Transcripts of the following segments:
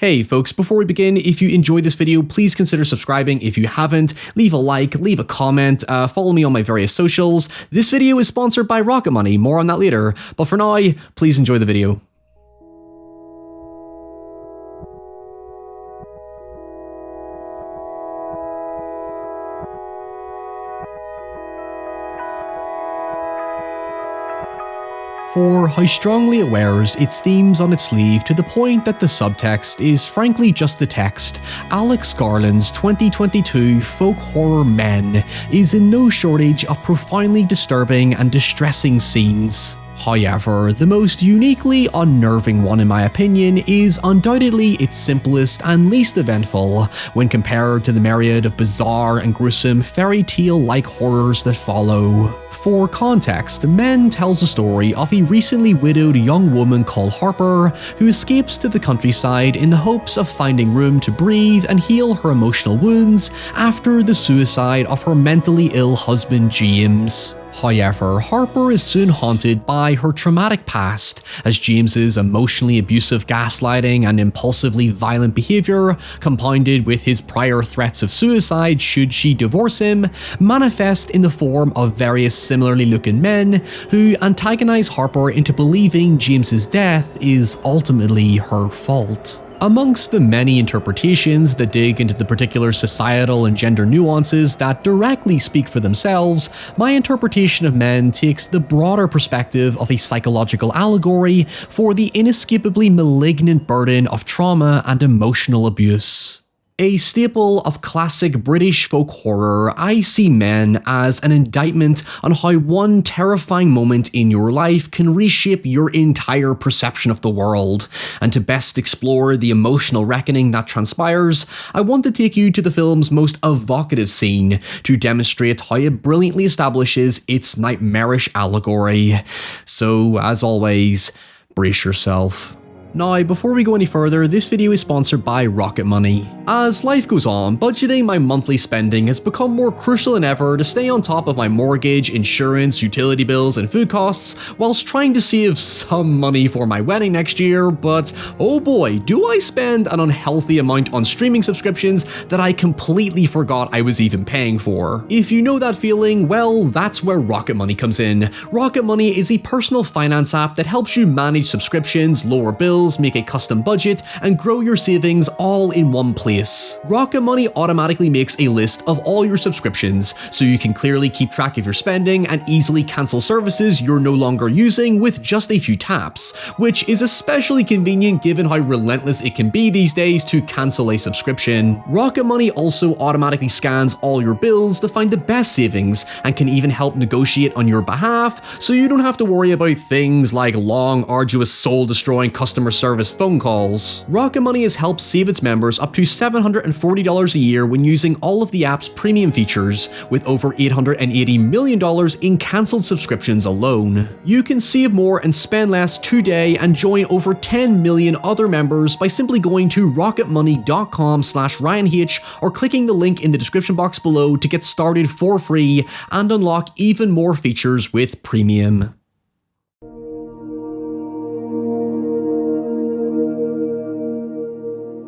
Hey folks, before we begin, if you enjoyed this video, please consider subscribing. If you haven't, leave a like, leave a comment, follow me on my various socials. This video is sponsored by Rocket Money, more on that later, but for now, please enjoy the video. For how strongly it wears its themes on its sleeve to the point that the subtext is frankly just the text, Alex Garland's 2022 folk horror Men is in no shortage of profoundly disturbing and distressing scenes. However, the most uniquely unnerving one in my opinion is undoubtedly its simplest and least eventful when compared to the myriad of bizarre and gruesome fairy tale-like horrors that follow. For context, Men tells the story of a recently widowed young woman called Harper who escapes to the countryside in the hopes of finding room to breathe and heal her emotional wounds after the suicide of her mentally ill husband James. However, Harper is soon haunted by her traumatic past, as James's emotionally abusive gaslighting and impulsively violent behaviour, compounded with his prior threats of suicide should she divorce him, manifest in the form of various similarly looking men who antagonise Harper into believing James's death is ultimately her fault. Amongst the many interpretations that dig into the particular societal and gender nuances that directly speak for themselves, my interpretation of Men takes the broader perspective of a psychological allegory for the inescapably malignant burden of trauma and emotional abuse. A staple of classic British folk horror, I see Men as an indictment on how one terrifying moment in your life can reshape your entire perception of the world. And to best explore the emotional reckoning that transpires, I want to take you to the film's most evocative scene to demonstrate how it brilliantly establishes its nightmarish allegory. So, as always, brace yourself. Now, before we go any further, this video is sponsored by Rocket Money. As life goes on, budgeting my monthly spending has become more crucial than ever to stay on top of my mortgage, insurance, utility bills, and food costs, whilst trying to save some money for my wedding next year, but oh boy, do I spend an unhealthy amount on streaming subscriptions that I completely forgot I was even paying for. If you know that feeling, well, that's where Rocket Money comes in. Rocket Money is a personal finance app that helps you manage subscriptions, lower bills, make a custom budget, and grow your savings all in one place. Rocket Money automatically makes a list of all your subscriptions, so you can clearly keep track of your spending and easily cancel services you're no longer using with just a few taps, which is especially convenient given how relentless it can be these days to cancel a subscription. Rocket Money also automatically scans all your bills to find the best savings and can even help negotiate on your behalf, so you don't have to worry about things like long, arduous, soul-destroying customer service phone calls. Rocket Money has helped save its members up to $740 a year when using all of the app's premium features, with over $880 million in cancelled subscriptions alone. You can save more and spend less today and join over 10 million other members by simply going to rocketmoney.com/RyanH or clicking the link in the description box below to get started for free and unlock even more features with premium.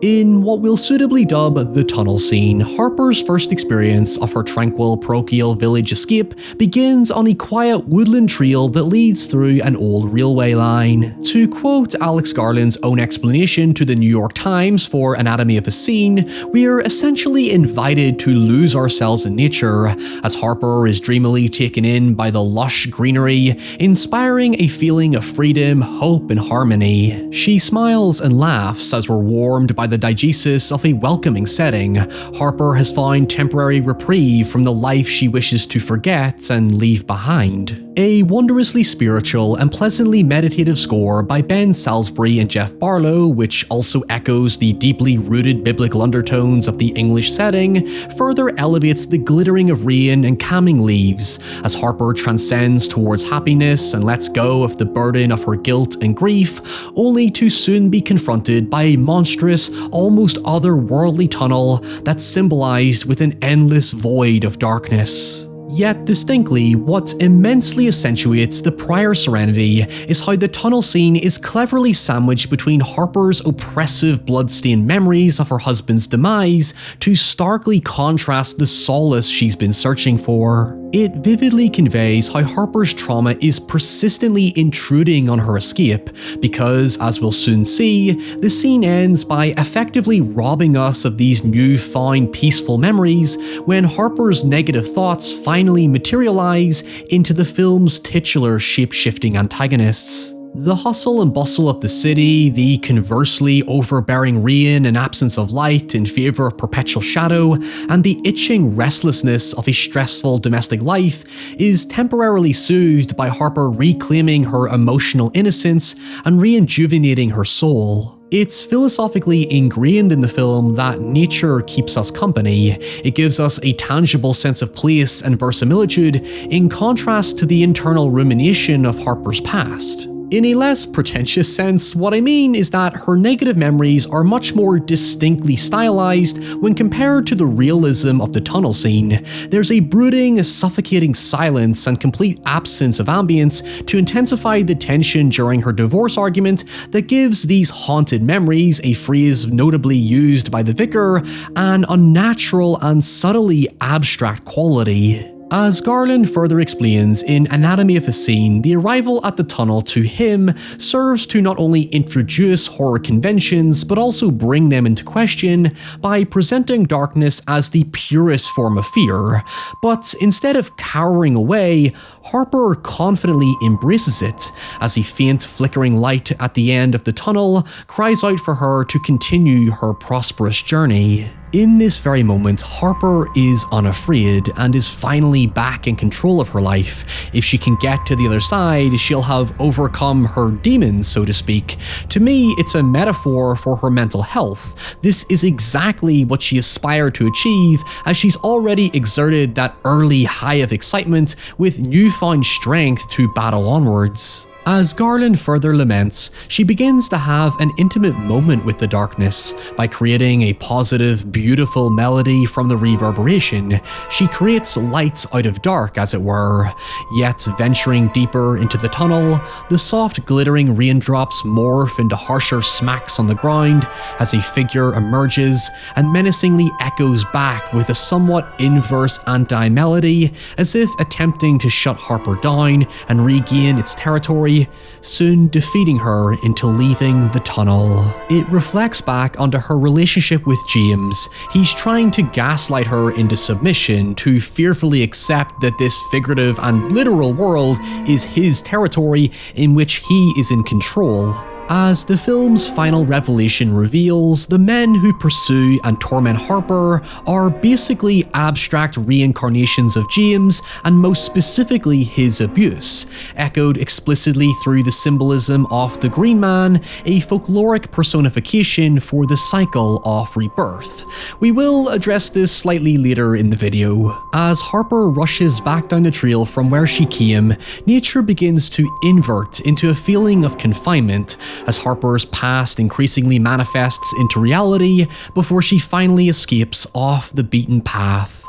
In what we'll suitably dub the tunnel scene, Harper's first experience of her tranquil parochial village escape begins on a quiet woodland trail that leads through an old railway line. To quote Alex Garland's own explanation to the New York Times for Anatomy of a Scene, we are essentially invited to lose ourselves in nature, as Harper is dreamily taken in by the lush greenery, inspiring a feeling of freedom, hope, and harmony. She smiles and laughs as we're warmed by the diegesis of a welcoming setting. Harper has found temporary reprieve from the life she wishes to forget and leave behind. A wondrously spiritual and pleasantly meditative score by Ben Salisbury and Jeff Barlow, which also echoes the deeply rooted biblical undertones of the English setting, further elevates the glittering of rain and calming leaves as Harper transcends towards happiness and lets go of the burden of her guilt and grief, only to soon be confronted by a monstrous, almost otherworldly tunnel that's symbolized with an endless void of darkness. Yet distinctly, what immensely accentuates the prior serenity is how the tunnel scene is cleverly sandwiched between Harper's oppressive blood-stained memories of her husband's demise to starkly contrast the solace she's been searching for. It vividly conveys how Harper's trauma is persistently intruding on her escape, because, as we'll soon see, the scene ends by effectively robbing us of these newfound peaceful memories when Harper's negative thoughts finally materialize into the film's titular shape-shifting antagonists. The hustle and bustle of the city, the conversely overbearing rain and absence of light in favour of perpetual shadow, and the itching restlessness of a stressful domestic life is temporarily soothed by Harper reclaiming her emotional innocence and rejuvenating her soul. It's philosophically ingrained in the film that nature keeps us company. It gives us a tangible sense of place and verisimilitude in contrast to the internal rumination of Harper's past. In a less pretentious sense, what I mean is that her negative memories are much more distinctly stylized when compared to the realism of the tunnel scene. There's a brooding, suffocating silence and complete absence of ambience to intensify the tension during her divorce argument that gives these haunted memories, a phrase notably used by the vicar, an unnatural and subtly abstract quality. As Garland further explains in Anatomy of a Scene, the arrival at the tunnel to him serves to not only introduce horror conventions, but also bring them into question by presenting darkness as the purest form of fear. But instead of cowering away, Harper confidently embraces it, as a faint flickering light at the end of the tunnel cries out for her to continue her prosperous journey. In this very moment, Harper is unafraid and is finally back in control of her life. If she can get to the other side, she'll have overcome her demons, so to speak. To me, it's a metaphor for her mental health. This is exactly what she aspired to achieve, as she's already exerted that early high of excitement with newfound strength to battle onwards. As Garland further laments, she begins to have an intimate moment with the darkness. By creating a positive, beautiful melody from the reverberation, she creates light out of dark, as it were. Yet, venturing deeper into the tunnel, the soft glittering raindrops morph into harsher smacks on the ground as a figure emerges and menacingly echoes back with a somewhat inverse anti-melody, as if attempting to shut Harper down and regain its territory, soon defeating her into leaving the tunnel. It reflects back onto her relationship with James. He's trying to gaslight her into submission, to fearfully accept that this figurative and literal world is his territory in which he is in control. As the film's final revelation reveals, the men who pursue and torment Harper are basically abstract reincarnations of James, and most specifically his abuse, echoed explicitly through the symbolism of the Green Man, a folkloric personification for the cycle of rebirth. We will address this slightly later in the video. As Harper rushes back down the trail from where she came, nature begins to invert into a feeling of confinement, as Harper's past increasingly manifests into reality before she finally escapes off the beaten path.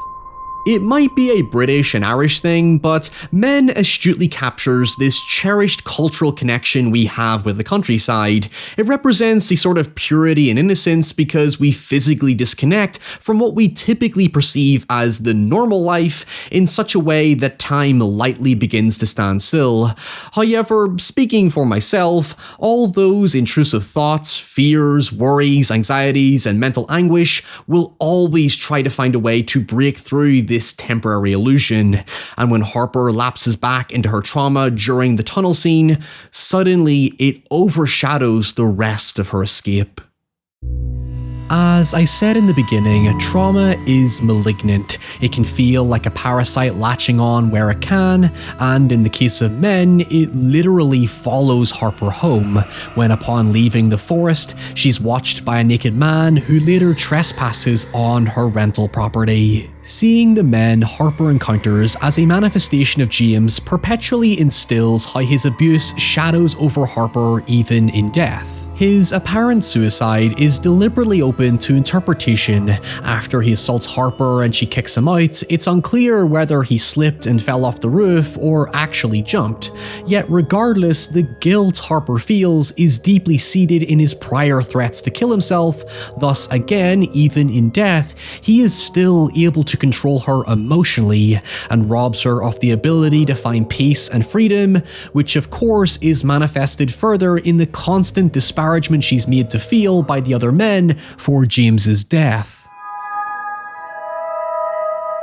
It might be a British and Irish thing, but Men astutely captures this cherished cultural connection we have with the countryside. It represents a sort of purity and innocence because we physically disconnect from what we typically perceive as the normal life in such a way that time lightly begins to stand still. However, speaking for myself, all those intrusive thoughts, fears, worries, anxieties, and mental anguish will always try to find a way to break through this temporary illusion, and when Harper lapses back into her trauma during the tunnel scene, suddenly it overshadows the rest of her escape. As I said in the beginning, trauma is malignant. It can feel like a parasite latching on where it can, and in the case of Men, it literally follows Harper home, when upon leaving the forest, she's watched by a naked man who later trespasses on her rental property. Seeing the men Harper encounters as a manifestation of James perpetually instills how his abuse shadows over Harper even in death. His apparent suicide is deliberately open to interpretation. After he assaults Harper and she kicks him out, it's unclear whether he slipped and fell off the roof or actually jumped. Yet regardless, the guilt Harper feels is deeply seated in his prior threats to kill himself, thus again, even in death, he is still able to control her emotionally and robs her of the ability to find peace and freedom, which of course is manifested further in the constant disparagement she's made to feel by the other men for James's death.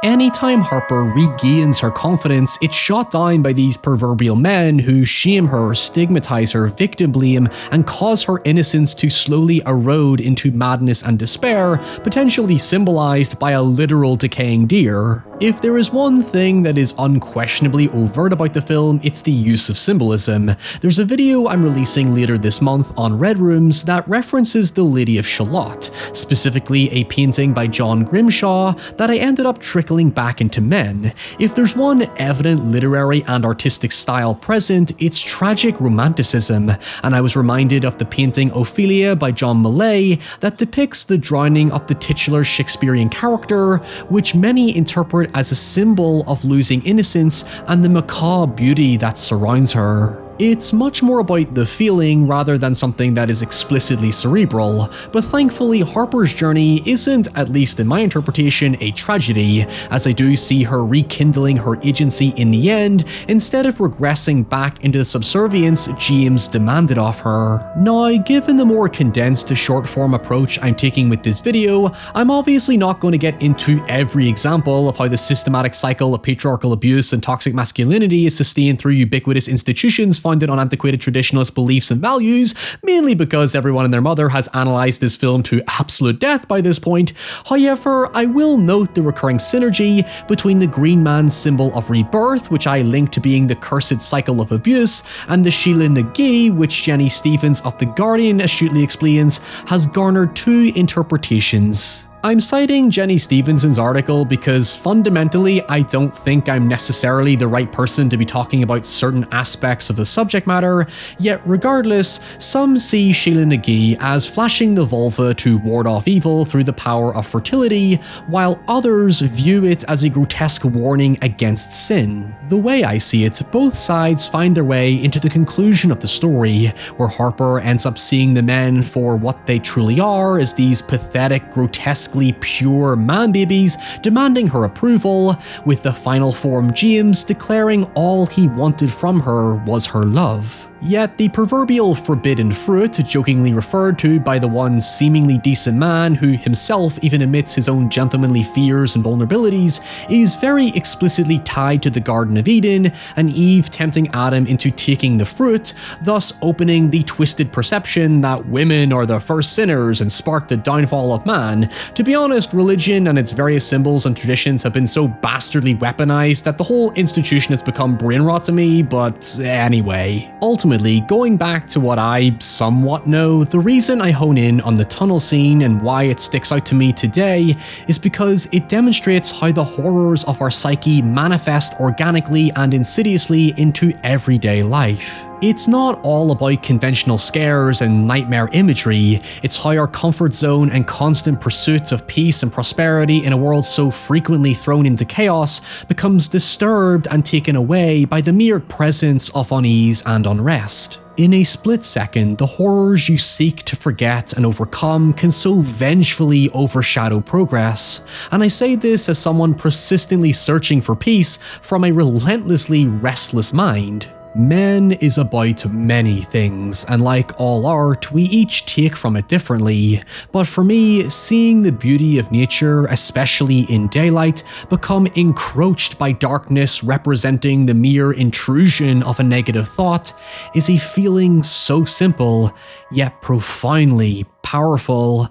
Anytime Harper regains her confidence, it's shot down by these proverbial men who shame her, stigmatize her, victim blame, and cause her innocence to slowly erode into madness and despair, potentially symbolized by a literal decaying deer. If there is one thing that is unquestionably overt about the film, it's the use of symbolism. There's a video I'm releasing later this month on Red Rooms that references the Lady of Shalott, specifically a painting by John Grimshaw that I ended up trickling back into men. If there's one evident literary and artistic style present, it's tragic romanticism, and I was reminded of the painting Ophelia by John Millay that depicts the drowning of the titular Shakespearean character, which many interpret as a symbol of losing innocence and the macabre beauty that surrounds her. It's much more about the feeling rather than something that is explicitly cerebral, but thankfully Harper's journey isn't, at least in my interpretation, a tragedy, as I do see her rekindling her agency in the end, instead of regressing back into the subservience James demanded of her. Now, given the more condensed short-form approach I'm taking with this video, I'm obviously not going to get into every example of how the systematic cycle of patriarchal abuse and toxic masculinity is sustained through ubiquitous institutions founded on antiquated traditionalist beliefs and values, mainly because everyone and their mother has analysed this film to absolute death by this point. However, I will note the recurring synergy between the Green Man's symbol of rebirth, which I link to being the cursed cycle of abuse, and the Sheila Nagi, which Jenny Stevens of The Guardian astutely explains, has garnered two interpretations. I'm citing Jenny Stevenson's article because fundamentally I don't think I'm necessarily the right person to be talking about certain aspects of the subject matter, yet regardless, some see Sheila Nagi as flashing the vulva to ward off evil through the power of fertility, while others view it as a grotesque warning against sin. The way I see it, both sides find their way into the conclusion of the story, where Harper ends up seeing the men for what they truly are, as these pathetic, grotesquely pure man-babies demanding her approval, with the final form James declaring all he wanted from her was her love. Yet the proverbial forbidden fruit, jokingly referred to by the one seemingly decent man who himself even admits his own gentlemanly fears and vulnerabilities, is very explicitly tied to the Garden of Eden and Eve tempting Adam into taking the fruit, thus opening the twisted perception that women are the first sinners and spark the downfall of man. To be honest, religion and its various symbols and traditions have been so bastardly weaponized that the whole institution has become brain rot to me, but anyway. Ultimately, going back to what I somewhat know, the reason I hone in on the tunnel scene and why it sticks out to me today is because it demonstrates how the horrors of our psyche manifest organically and insidiously into everyday life. It's not all about conventional scares and nightmare imagery, it's how our comfort zone and constant pursuit of peace and prosperity in a world so frequently thrown into chaos becomes disturbed and taken away by the mere presence of unease and unrest. In a split second, the horrors you seek to forget and overcome can so vengefully overshadow progress, and I say this as someone persistently searching for peace from a relentlessly restless mind. Men is about many things, and like all art, we each take from it differently, but for me, seeing the beauty of nature, especially in daylight, become encroached by darkness representing the mere intrusion of a negative thought is a feeling so simple, yet profoundly powerful,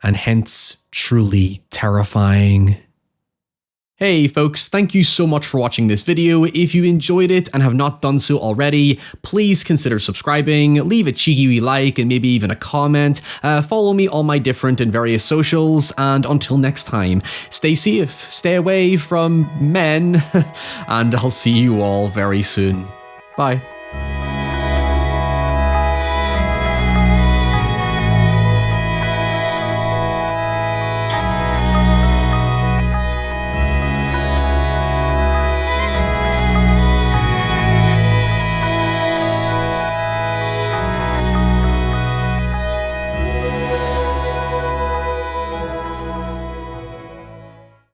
and hence truly terrifying. Hey folks, thank you so much for watching this video. If you enjoyed it and have not done so already, please consider subscribing, leave a cheeky wee like and maybe even a comment, follow me on my different and various socials, and until next time, stay safe, stay away from men, and I'll see you all very soon. Bye.